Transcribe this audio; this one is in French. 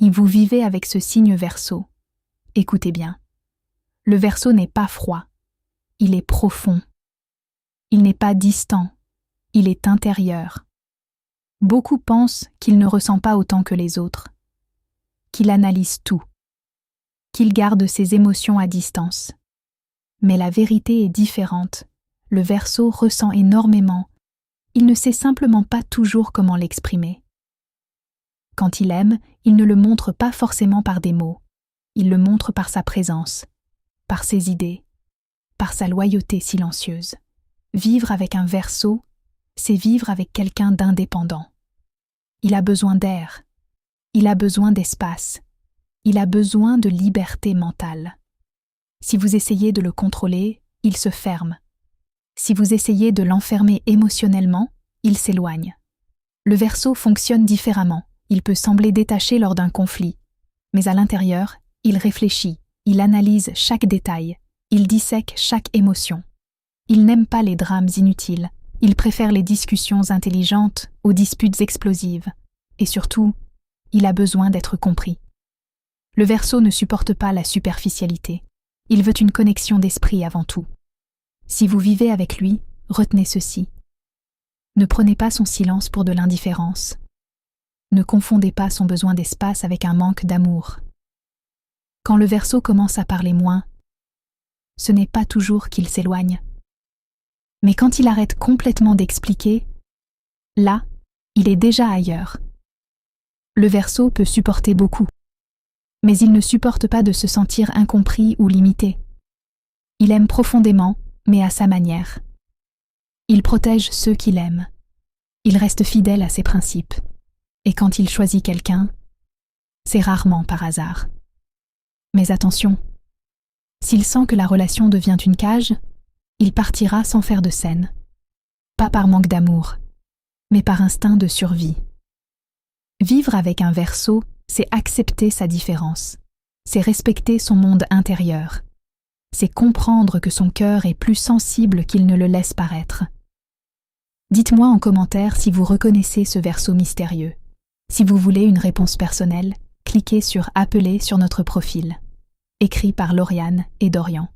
Et vous vivez avec ce signe Verseau. Écoutez bien. Le Verseau n'est pas froid. Il est profond. Il n'est pas distant. Il est intérieur. Beaucoup pensent qu'il ne ressent pas autant que les autres, qu'il analyse tout, qu'il garde ses émotions à distance. Mais la vérité est différente. Le Verseau ressent énormément. Il ne sait simplement pas toujours comment l'exprimer. Quand il aime, il ne le montre pas forcément par des mots. Il le montre par sa présence, par ses idées, par sa loyauté silencieuse. Vivre avec un Verseau, c'est vivre avec quelqu'un d'indépendant. Il a besoin d'air, il a besoin d'espace, il a besoin de liberté mentale. Si vous essayez de le contrôler, il se ferme. Si vous essayez de l'enfermer émotionnellement, il s'éloigne. Le Verseau fonctionne différemment. Il peut sembler détaché lors d'un conflit, mais à l'intérieur, il réfléchit, il analyse chaque détail, il dissèque chaque émotion. Il n'aime pas les drames inutiles, il préfère les discussions intelligentes aux disputes explosives. Et surtout, il a besoin d'être compris. Le Verseau ne supporte pas la superficialité. Il veut une connexion d'esprit avant tout. Si vous vivez avec lui, retenez ceci. Ne prenez pas son silence pour de l'indifférence. Ne confondez pas son besoin d'espace avec un manque d'amour. Quand le Verseau commence à parler moins, ce n'est pas toujours qu'il s'éloigne. Mais quand il arrête complètement d'expliquer, là, il est déjà ailleurs. Le Verseau peut supporter beaucoup, mais il ne supporte pas de se sentir incompris ou limité. Il aime profondément, mais à sa manière. Il protège ceux qu'il aime. Il reste fidèle à ses principes. Et quand il choisit quelqu'un, c'est rarement par hasard. Mais attention, s'il sent que la relation devient une cage, il partira sans faire de scène. Pas par manque d'amour, mais par instinct de survie. Vivre avec un Verseau, c'est accepter sa différence. C'est respecter son monde intérieur. C'est comprendre que son cœur est plus sensible qu'il ne le laisse paraître. Dites-moi en commentaire si vous reconnaissez ce Verseau mystérieux. Si vous voulez une réponse personnelle, cliquez sur « Appeler » sur notre profil. Écrit par Lauriane et Dorian.